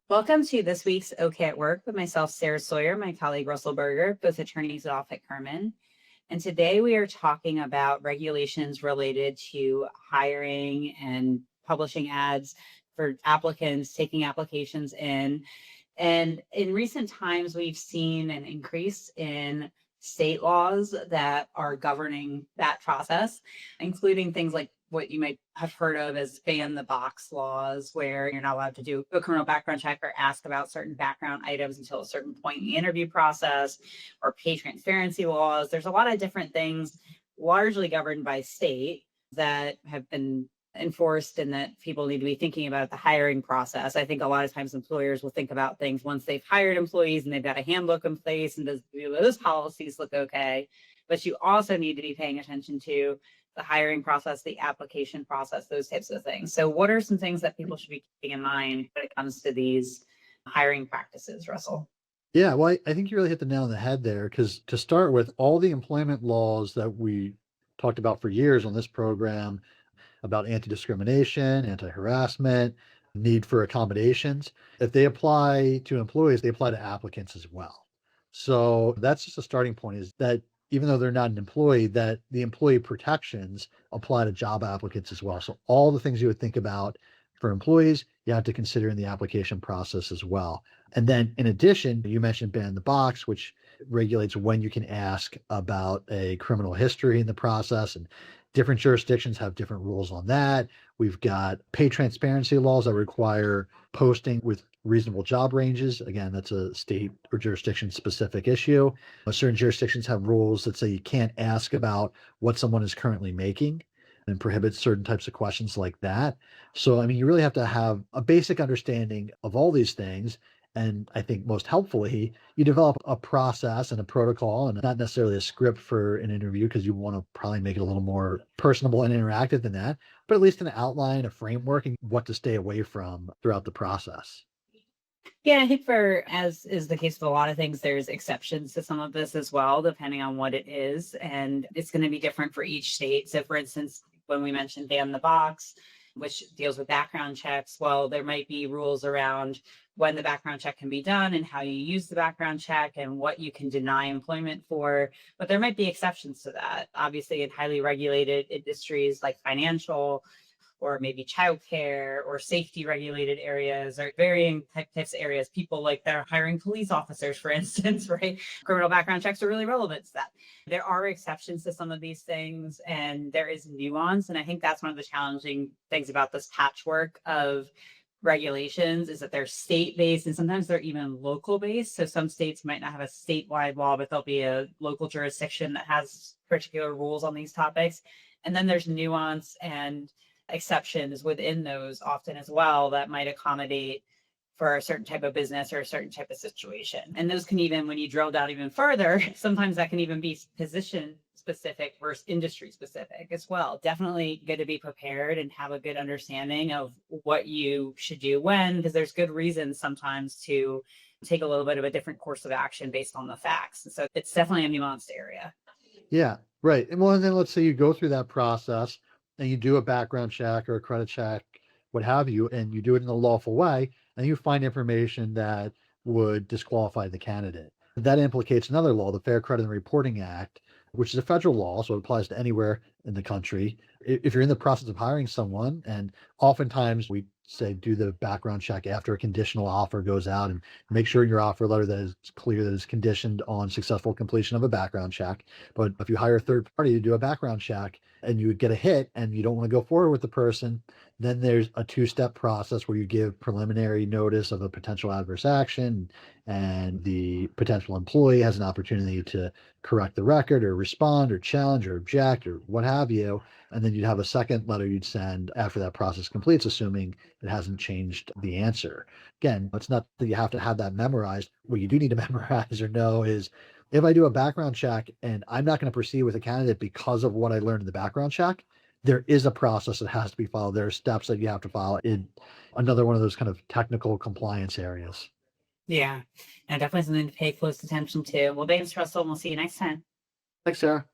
Welcome to this week's OK at Work with myself, Sarah Sawyer, my colleague Russell Berger, both attorneys at Off at Kerman. And today we are talking about regulations related to hiring and publishing ads for applicants, taking applications in. And in recent times, we've seen an increase in state laws that are governing that process, including things like what you might have heard of as ban the box laws, where you're not allowed to do a criminal background check or ask about certain background items until a certain point in the interview process, or pay transparency laws. There's a lot of different things largely governed by state that have been enforced and that people need to be thinking about the hiring process. I think a lot of times employers will think about things once they've hired employees and they've got a handbook in place and do those policies look okay? But you also need to be paying attention to the hiring process, the application process, those types of things. So what are some things that people should be keeping in mind when it comes to these hiring practices, Russell? Yeah, well, I think you really hit the nail on the head there, because to start with, all the employment laws that we talked about for years on this program about anti-discrimination, anti-harassment, need for accommodations, if they apply to employees, they apply to applicants as well. So that's just a starting point, is that even though they're not an employee, that the employee protections apply to job applicants as well. So all the things you would think about for employees, you have to consider in the application process as well. And then in addition, you mentioned ban the box, which regulates when you can ask about a criminal history in the process, and different jurisdictions have different rules on that. We've got pay transparency laws that require posting with reasonable job ranges. Again, that's a state or jurisdiction specific issue. Certain jurisdictions have rules that say you can't ask about what someone is currently making and prohibit certain types of questions like that. So, I mean, you really have to have a basic understanding of all these things. And I think most helpfully, you develop a process and a protocol, and not necessarily a script for an interview, because you want to probably make it a little more personable and interactive than that, but at least an outline, a framework, and what to stay away from throughout the process. Yeah, I think as is the case with a lot of things, there's exceptions to some of this as well, depending on what it is. And it's going to be different for each state. So for instance, when we mentioned ban the box, which deals with background checks, well, there might be rules around when the background check can be done and how you use the background check and what you can deny employment for. But there might be exceptions to that. Obviously, in highly regulated industries like financial, or maybe childcare or safety regulated areas, or varying types of areas. People like they're hiring police officers, for instance, right? Criminal background checks are really relevant to that. There are exceptions to some of these things, and there is nuance. And I think that's one of the challenging things about this patchwork of regulations, is that they're state-based and sometimes they're even local-based. So some states might not have a statewide law, but there'll be a local jurisdiction that has particular rules on these topics. And then there's nuance and exceptions within those often as well that might accommodate for a certain type of business or a certain type of situation. And those can even, when you drill down even further, sometimes that can even be position specific versus industry specific as well. Definitely good to be prepared and have a good understanding of what you should do when, because there's good reasons sometimes to take a little bit of a different course of action based on the facts. So it's definitely a nuanced area. Yeah, right. And well, and then let's say you go through that process and you do a background check or a credit check, what have you, and you do it in a lawful way, and you find information that would disqualify the candidate. That implicates another law, the Fair Credit and Reporting Act, which is a federal law, so it applies to anywhere in the country. If you're in the process of hiring someone, and oftentimes we say do the background check after a conditional offer goes out, and make sure in your offer letter that is clear that it's conditioned on successful completion of a background check. But if you hire a third party to do a background check and you get a hit and you don't want to go forward with the person, then there's a two-step process where you give preliminary notice of a potential adverse action, and the potential employee has an opportunity to correct the record or respond or challenge or object or what have you. And then you'd have a second letter you'd send after that process completes, assuming it hasn't changed the answer. Again, it's not that you have to have that memorized. What you do need to memorize or know is, if I do a background check and I'm not going to proceed with a candidate because of what I learned in the background check, there is a process that has to be followed. There are steps that you have to follow in another one of those kind of technical compliance areas. Yeah, and definitely something to pay close attention to. Well, thanks, Russell, and we'll see you next time. Thanks, Sarah.